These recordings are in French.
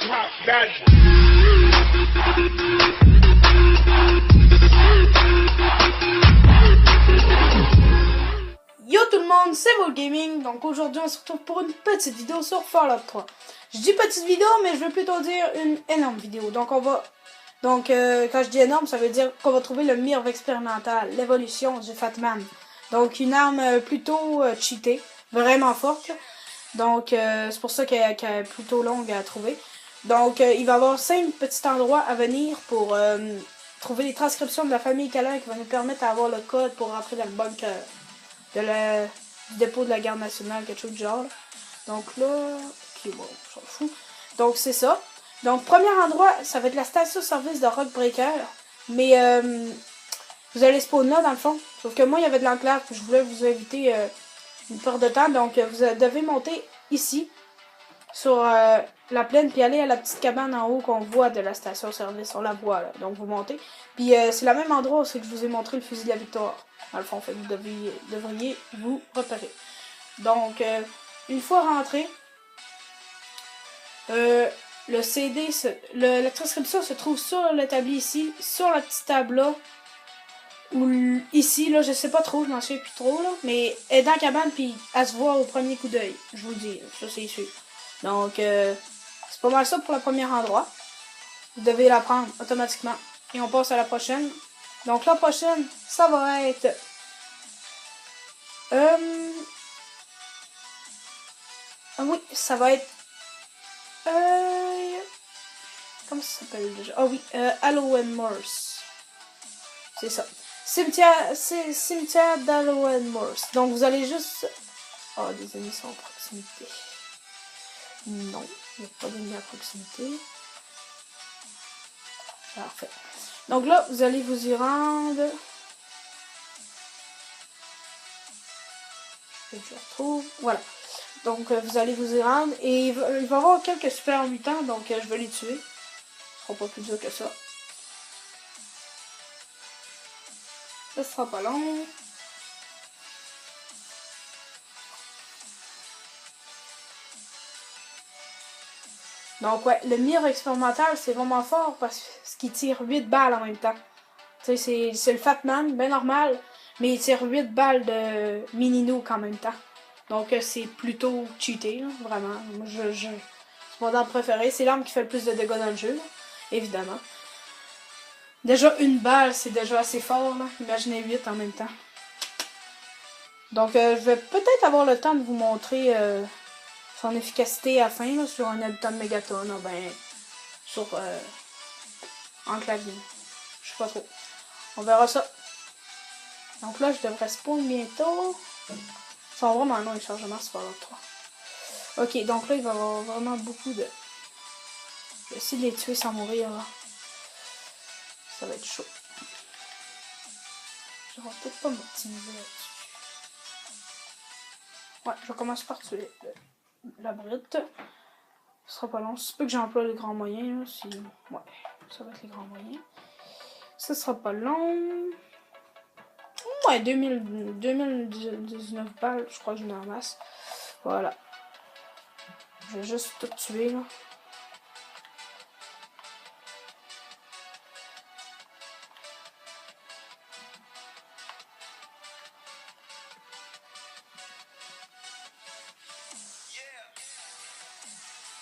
Top that. Yo tout le monde, c'est Vol Gaming. Donc aujourd'hui on se retrouve pour une petite vidéo sur Fallout 3. Je dis petite vidéo mais je veux plutôt dire une énorme vidéo. Donc quand je dis énorme, ça veut dire qu'on va trouver le mire expérimental, l'évolution du Fatman. Donc une arme plutôt cheatée, vraiment forte. Donc c'est pour ça qu'elle est plutôt longue à trouver. Donc il va y avoir 5 petits endroits à venir pour trouver les transcriptions de la famille Calin qui va nous permettre d'avoir le code pour rentrer dans le bunker du dépôt de la garde nationale, quelque chose du genre. Donc là, ok, bon, on s'en fout. Donc c'est ça. Donc premier endroit, ça va être la station-service de Rockbreaker. Mais vous allez spawn là dans le fond. Sauf que moi il y avait de l'enclave, je voulais vous éviter une perte de temps. Donc vous devez monter ici sur la plaine puis aller à la petite cabane en haut qu'on voit de la station-service. On la voit là. Donc vous montez. Puis c'est le même endroit où c'est que je vous ai montré le fusil de la victoire. Dans le fond, fait, vous devriez vous repérer. Donc, une fois rentré, le CD, la transcription se trouve sur l'établi ici, sur la petite table là, ou ici, là, je sais pas trop, je m'en souviens plus trop, là, mais elle est dans la cabane, puis elle se voit au premier coup d'œil, je vous le dis, ça c'est sûr. Donc, c'est pas mal ça pour le premier endroit. Vous devez la prendre automatiquement. Et on passe à la prochaine. Donc, la prochaine, ça va être... oui, ça va être... comment ça s'appelle déjà? Ah oui, Halloween Morse. C'est ça. Cimetière d'Halloween Morse. Donc, vous allez juste... Oh, des ennemis sont à proximité. Non, il n'y a pas d'ennemis à proximité. Parfait. Donc là, vous allez vous y rendre... Je retrouve. Voilà. Donc vous allez vous y rendre. Et il va y avoir quelques super mutants. Donc je vais les tuer. Ce sera pas plus dur que ça. Ça sera pas long. Donc ouais, le mire expérimental c'est vraiment fort parce qu'il tire 8 balles en même temps. Tu sais, c'est le Fatman, bien normal. Mais il tire 8 balles de mini-nuke en même temps. Donc c'est plutôt cheaté, là, vraiment. Moi, c'est mon arme préférée. C'est l'arme qui fait le plus de dégâts dans le jeu, là, évidemment. Déjà une balle, c'est déjà assez fort, là. Imaginez 8 en même temps. Donc je vais peut-être avoir le temps de vous montrer son efficacité à la fin, là, sur un habitant de Megaton, ou ben sur Enclavine. Je sais pas trop. On verra ça. Donc là, je devrais spawn bientôt. Ils sont vraiment longs les chargements sur Fallout 3. Ok, donc là, il va y avoir vraiment beaucoup de... Je vais essayer de les tuer sans mourir, là. Ça va être chaud. Je vais peut-être pas m'optimiser là-dessus. Ouais, je commence par tuer la brute. Ce sera pas long. C'est peu que j'emploie les grands moyens, là. Si... Ouais, ça va être les grands moyens. Ça sera pas long. Ouais, 2019 balles, je crois que je me ramasse. Voilà. Je vais juste tout tuer, là.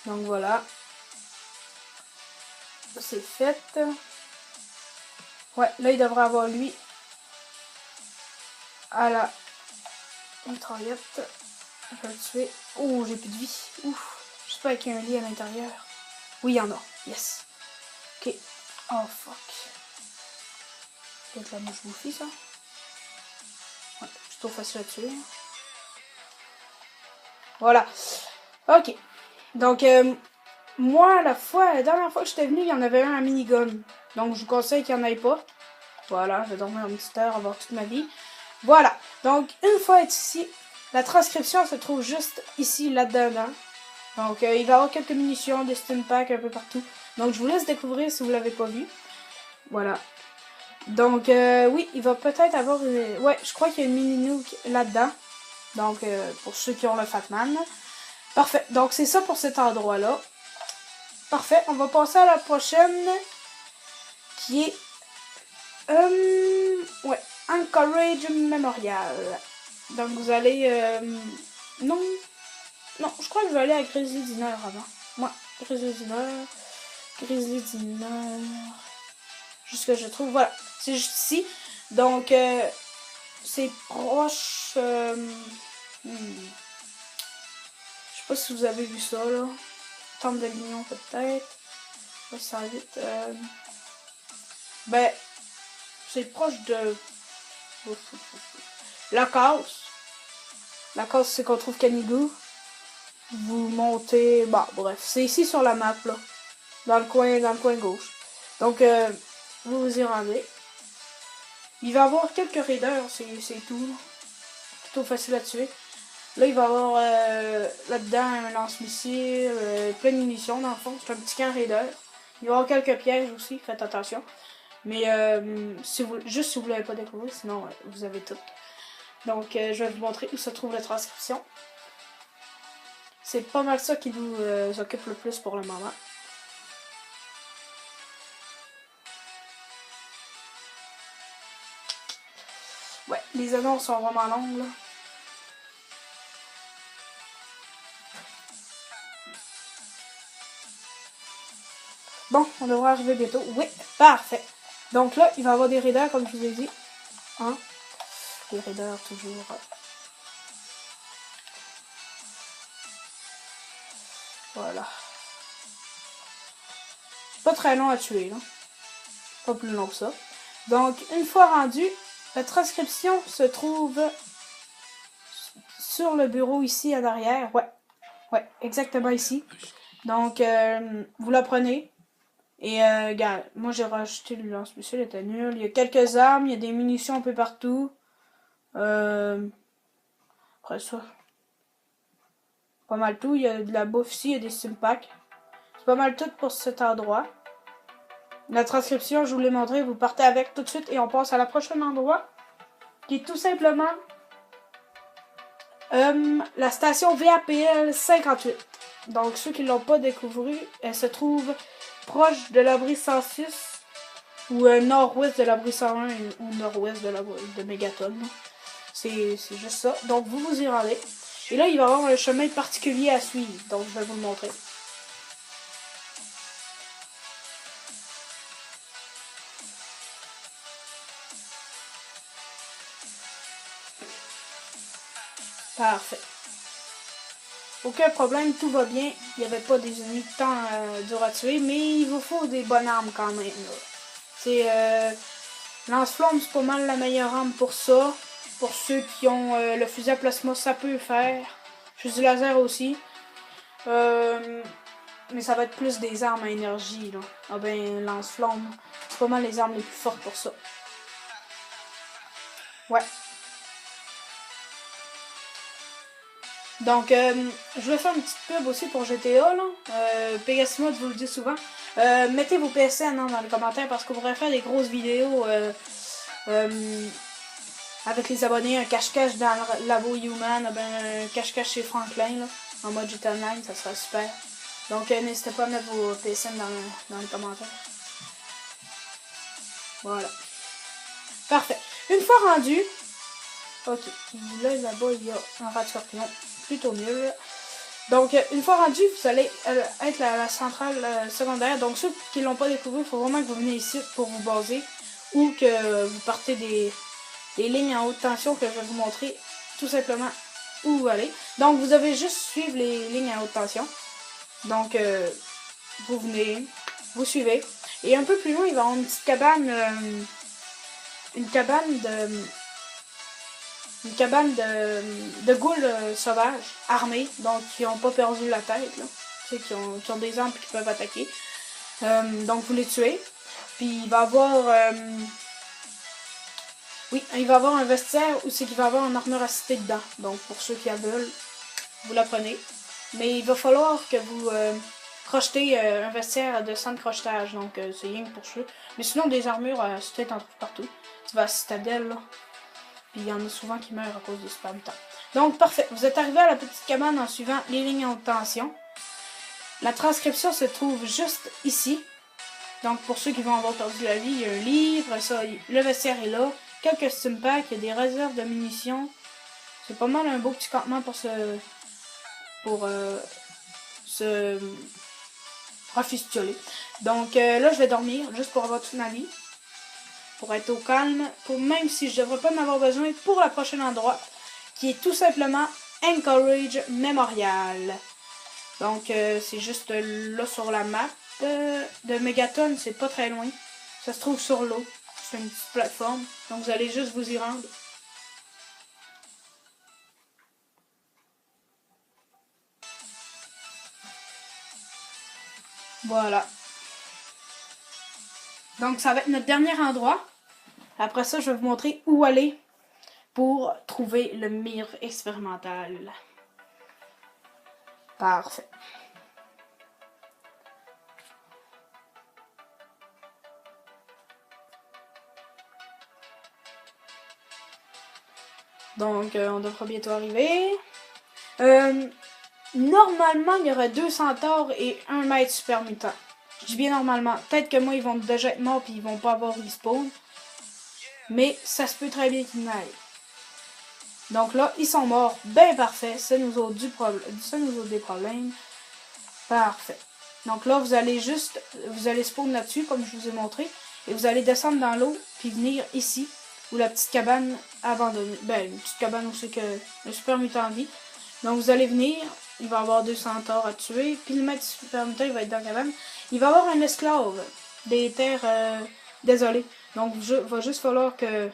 Donc voilà. C'est fait. Ouais, là il devrait avoir lui à la mitraillette. Je vais le tuer. Oh, j'ai plus de vie. Ouf. J'espère qu'il y a un lit à l'intérieur. Oui, il y en a. Yes. Ok. Oh, fuck. Peut-être la mouche bouffie, ça. Ouais, c'est trop facile à tuer. Voilà. Ok. Donc, moi, la dernière fois que j'étais venu, il y en avait un à minigun. Donc, je vous conseille qu'il n'y en ait pas. Voilà, je vais dormir une petite heure, avoir toute ma vie. Voilà. Donc, une fois être ici, la transcription se trouve juste ici, là-dedans. Donc, il va y avoir quelques munitions, des stimpacks un peu partout. Donc, je vous laisse découvrir si vous ne l'avez pas vu. Voilà. Donc, oui, il va peut-être avoir une... Ouais, je crois qu'il y a une mini-nuke là-dedans. Donc, pour ceux qui ont le Fatman. Parfait. Donc, c'est ça pour cet endroit-là. Parfait, on va passer à la prochaine. Qui est... ouais, Anchorage Memorial. Donc vous allez... non, je crois que je vais aller à Grizzly Dinner avant. Ouais, Grizzly Dinner. Juste que je trouve, voilà, c'est juste ici. Donc, c'est proche... je sais pas si vous avez vu ça, là. Temple de Lignon, peut-être. Ouais, ça va vite. Ben, c'est proche de... La Casse. La Casse, c'est qu'on trouve Canigou. Vous montez... Bah, bref, c'est ici sur la map, là. Dans le coin gauche. Donc, vous vous y rendez. Il va y avoir quelques raiders, c'est tout. Plutôt facile à tuer. Là, il va y avoir là-dedans un lance-missile, plein de munitions dans le fond. C'est un petit camp raider. Il va y avoir quelques pièges aussi, faites attention. Mais juste si vous ne l'avez pas découvert, sinon vous avez tout. Donc, je vais vous montrer où se trouve la transcription. C'est pas mal ça qui nous occupe le plus pour le moment. Ouais, les annonces sont vraiment longues, là. Bon, on devrait arriver bientôt. Oui, parfait. Donc là, il va y avoir des raiders, comme je vous ai dit. Hein? Les raiders, toujours. Voilà. Pas très long à tuer, là. Pas plus long que ça. Donc, une fois rendu, la transcription se trouve sur le bureau ici en arrière. Ouais, exactement ici. Donc, vous la prenez. Et, regarde, moi j'ai rajouté le lance-missile, il était nul. Il y a quelques armes, il y a des munitions un peu partout. Après ça, pas mal tout. Il y a de la bouffe ici, il y a des stimpacks. C'est pas mal tout pour cet endroit. La transcription, je vous l'ai montré, vous partez avec tout de suite et on passe à la prochaine endroit. Qui est tout simplement la station VAPL 58. Donc ceux qui ne l'ont pas découvert, elle se trouve proche de l'abri 106 ou nord-ouest de l'abri 101 ou nord-ouest de Megaton. C'est juste ça. Donc vous vous y rendez. Et là, il va y avoir un chemin particulier à suivre. Donc je vais vous le montrer. Parfait. Aucun problème, tout va bien. Il n'y avait pas des ennemis tant durs à tuer, mais il vous faut des bonnes armes quand même. C'est lance-flamme, c'est pas mal la meilleure arme pour ça. Pour ceux qui ont le fusil à plasma, ça peut le faire. Fusil laser aussi. Mais ça va être plus des armes à énergie, là. Ah ben, lance-flamme, c'est pas mal les armes les plus fortes pour ça. Ouais. Donc, je vais faire une petite pub aussi pour GTA, là. Pegasimod vous le dit souvent. Mettez vos PSN dans les commentaires parce qu'on pourrait faire des grosses vidéos avec les abonnés, un cache-cache dans le labo Human, un cache-cache chez Franklin, là, en mode GTA Online, ça serait super. Donc, n'hésitez pas à mettre vos PSN dans les commentaires. Voilà. Parfait. Une fois rendu, ok, là-bas, il y a un rat de scorpion. Plutôt mieux. Donc, une fois rendu, vous allez être la centrale secondaire. Donc, ceux qui ne l'ont pas découvert, il faut vraiment que vous venez ici pour vous baser. Ou que vous partez des lignes en haute tension que je vais vous montrer tout simplement où aller. Donc, vous avez juste suivre les lignes à haute tension. Donc, vous venez, vous suivez. Et un peu plus loin, il va y avoir une petite cabane. Une cabane de ghouls sauvages, armés, donc qui n'ont pas perdu la tête, là. Qui ont des armes et qui peuvent attaquer. Donc vous les tuez. Puis il va avoir... oui, il va avoir un vestiaire où c'est qu'il va avoir une armure assistée dedans. Donc pour ceux qui en veulent, vous la prenez. Mais il va falloir que vous crochetez un vestiaire de 100 crochetage. Donc c'est rien que pour ceux. Mais sinon des armures assistées t'en trouves partout. Tu vas à Citadelle, là. Puis il y en a souvent qui meurent à cause du spam temps. Donc parfait, vous êtes arrivé à la petite cabane en suivant les lignes en haute tension. La transcription se trouve juste ici. Donc pour ceux qui vont avoir perdu la vie, il y a un livre, ça, le vestiaire est là, quelques stimpacks, il y a des réserves de munitions. C'est pas mal un beau petit campement pour se rafistoler. Donc là je vais dormir juste pour avoir toute ma vie. Pour être au calme, même si je devrais pas en avoir besoin pour la prochaine endroit, qui est tout simplement Anchorage Memorial. Donc c'est juste là sur la map de Megaton, c'est pas très loin. Ça se trouve sur l'eau, c'est une petite plateforme, donc vous allez juste vous y rendre. Voilà. Donc ça va être notre dernier endroit. Après ça, je vais vous montrer où aller pour trouver le mire expérimental. Parfait. Donc, on devrait bientôt arriver. Normalement, il y aurait 2 centaures et 1 maître super mutant. Je dis bien normalement. Peut-être que moi, ils vont déjà être morts et ils vont pas avoir respawn. Mais ça se peut très bien qu'ils n'aillent. Donc là, ils sont morts. Ben parfait. Ça nous ôte des problèmes. Parfait. Donc là, vous allez spawn là-dessus, comme je vous ai montré. Et vous allez descendre dans l'eau, puis venir ici, où la petite cabane abandonnée. Ben, une petite cabane où c'est que le super mutant vit. Donc vous allez venir, il va y avoir 2 centaures à tuer, puis le maître super mutant, il va être dans la cabane. Il va y avoir un esclave des terres désolées. Donc il va juste falloir que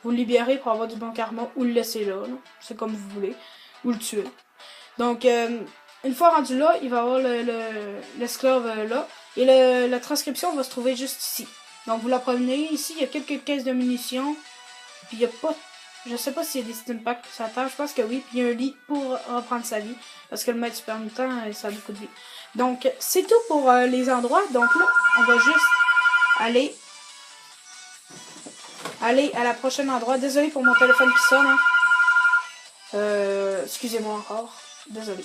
vous le libérez pour avoir du bon karma, ou le laisser là. C'est comme vous voulez. Ou le tuer. Donc, une fois rendu là, il va y avoir l'esclave là. Et la transcription va se trouver juste ici. Donc, vous la promenez. Ici, il y a quelques caisses de munitions. Puis, il y a pas... Je sais pas s'il y a des stimpacks qui s'attachent. Je pense que oui. Puis, il y a un lit pour reprendre sa vie. Parce que le maître super mutant, ça a beaucoup de vie. Donc, c'est tout pour les endroits. Donc là, on va juste aller à la prochaine endroit. Désolé pour mon téléphone qui sonne. Hein. Excusez-moi encore. Désolé.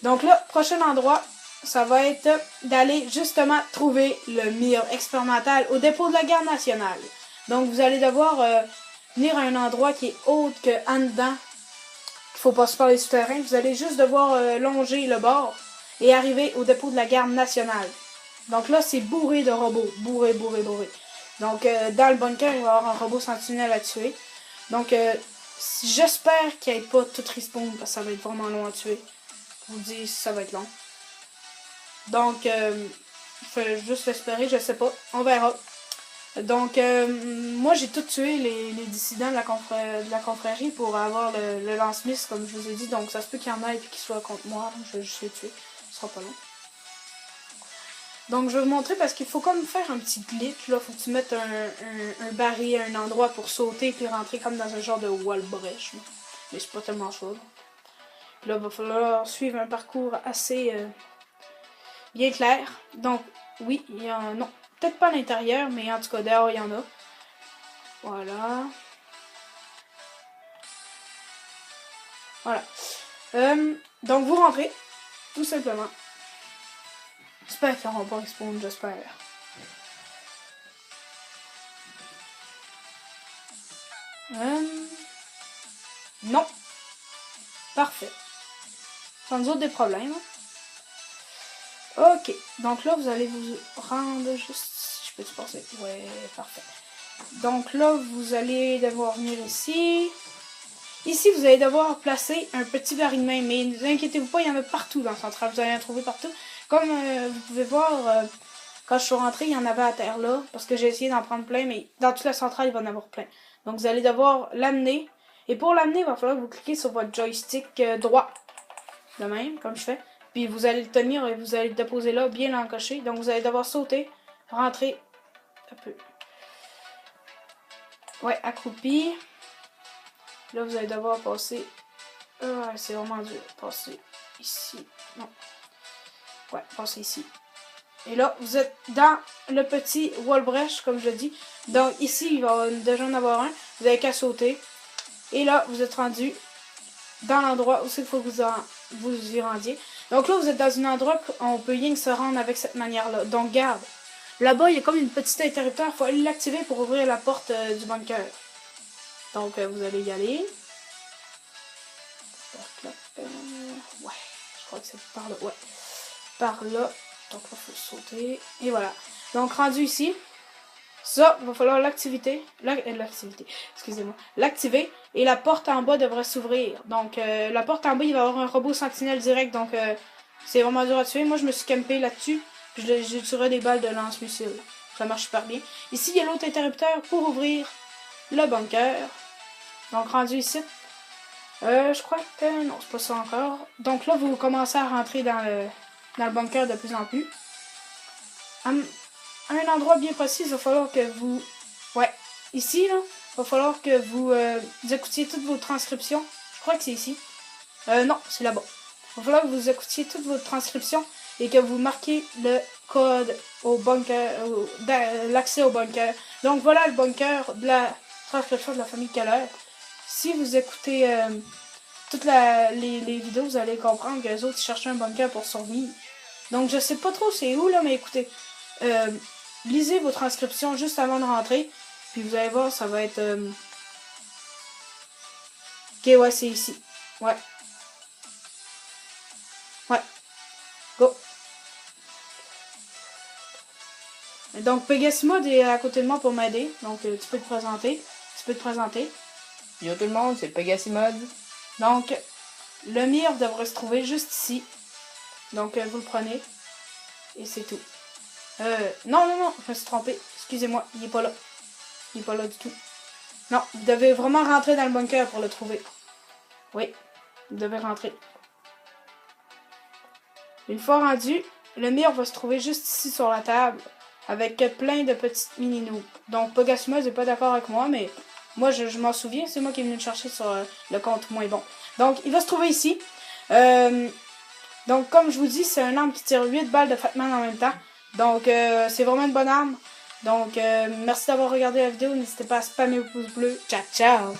Donc là, prochain endroit, ça va être d'aller justement trouver le mire expérimental au dépôt de la garde nationale. Donc vous allez devoir venir à un endroit qui est autre que en dedans. Il faut passer par les souterrains. Vous allez juste devoir longer le bord et arriver au dépôt de la garde nationale. Donc là, c'est bourré de robots. Bourré. Donc dans le bunker, il va y avoir un robot sentinelle à tuer. Donc j'espère qu'il n'y ait pas tout respawn parce que ça va être vraiment long à tuer. Je vous dis, ça va être long. Donc, faut juste l'espérer, je sais pas. On verra. Donc, moi, j'ai tout tué les dissidents de la confrérie pour avoir le lance-miss, comme je vous ai dit. Donc, ça se peut qu'il y en ait et qu'il soit contre moi. Je vais juste les tuer. Ce sera pas long. Donc, je vais vous montrer parce qu'il faut comme faire un petit glitch. Là, faut que tu mettes un baril à un endroit pour sauter puis rentrer comme dans un genre de wall brèche. Mais c'est pas tellement chaud. Là, il va falloir suivre un parcours assez bien clair. Donc, oui, il y en a. Non, peut-être pas à l'intérieur, mais en tout cas, dehors, il y en a. Voilà. Voilà. Donc, vous rentrez, tout simplement. J'espère qu'ils n'auront pas respawn, j'espère. Non. Parfait. Sans nous autres des problèmes. Ok. Donc là, vous allez vous rendre juste... Je peux-tu passer? Ouais, parfait. Donc là, vous allez devoir venir ici. Ici, vous allez devoir placer un petit baril de main. Mais ne vous inquiétez-vous pas, il y en a partout dans le central. Vous allez en trouver partout. Comme vous pouvez voir, quand je suis rentrée, il y en avait à terre là. Parce que j'ai essayé d'en prendre plein. Mais dans toute la centrale, il va en avoir plein. Donc vous allez devoir l'amener. Et pour l'amener, il va falloir que vous cliquez sur votre joystick droit. De même, comme je fais. Puis vous allez le tenir et vous allez le déposer là, bien l'encocher. Donc vous allez devoir sauter, rentrer un peu. Ouais, accroupi. Là, vous allez devoir passer. C'est vraiment dur. Passer ici. Non. Ouais, passer ici. Et là, vous êtes dans le petit wall brèche, comme je dis. Donc ici, il va déjà en avoir un. Vous avez qu'à sauter. Et là, vous êtes rendu dans l'endroit où il faut que vous y rendiez. Donc là, vous êtes dans un endroit qu'on peut rien que se rendre avec cette manière-là. Donc garde. Là-bas, il y a comme une petite interrupteur. Il faut aller l'activer pour ouvrir la porte du bunker. Donc vous allez y aller. Ouais, je crois que c'est par là. Ouais, par là. Donc là, il faut sauter. Et voilà. Donc rendu ici. Ça, il va falloir l'activer. Excusez-moi. L'activer. Et la porte en bas devrait s'ouvrir. Donc, la porte en bas, il va y avoir un robot sentinelle direct. Donc, c'est vraiment dur à tuer. Moi, je me suis campé là-dessus. Puis, j'ai tiré des balles de lance-missile. Ça marche super bien. Ici, il y a l'autre interrupteur pour ouvrir le bunker. Donc, rendu ici. Je crois que... Non, c'est pas ça encore. Donc là, vous commencez à rentrer dans le bunker de plus en plus. À un endroit bien précis, il va falloir que vous... Ouais, ici, là, il va falloir que vous écoutiez toutes vos transcriptions. Je crois que c'est ici. Non, c'est là-bas. Il va falloir que vous écoutiez toutes vos transcriptions et que vous marquiez le code au bunker, l'accès au bunker. Donc voilà le bunker de la transcription de la famille Keller. Si vous écoutez toutes les vidéos, vous allez comprendre que les autres cherchaient un bunker pour survivre. Donc je sais pas trop c'est où là, mais écoutez, lisez vos transcriptions juste avant de rentrer. Puis vous allez voir, ça va être... Ok, ouais, c'est ici. Ouais. Ouais. Go. Donc Pegasimod est à côté de moi pour m'aider. Donc tu peux te présenter. Yo tout le monde, c'est Pegasimod. Donc, le mire devrait se trouver juste ici. Donc, vous le prenez. Et c'est tout. Non, je me suis trompé. Excusez-moi, il est pas là. Il est pas là du tout. Non, vous devez vraiment rentrer dans le bunker pour le trouver. Oui, vous devez rentrer. Une fois rendu, le mire va se trouver juste ici sur la table. Avec plein de petites mini-noobs. Donc, Pegasimod n'est pas d'accord avec moi, mais... Moi, je m'en souviens, c'est moi qui est venu le chercher sur le compte moins bon. Donc, il va se trouver ici. Donc, comme je vous dis, c'est un arme qui tire 8 balles de Fatman en même temps. Donc, c'est vraiment une bonne arme. Donc, merci d'avoir regardé la vidéo. N'hésitez pas à spammer au pouce bleu. Ciao, ciao!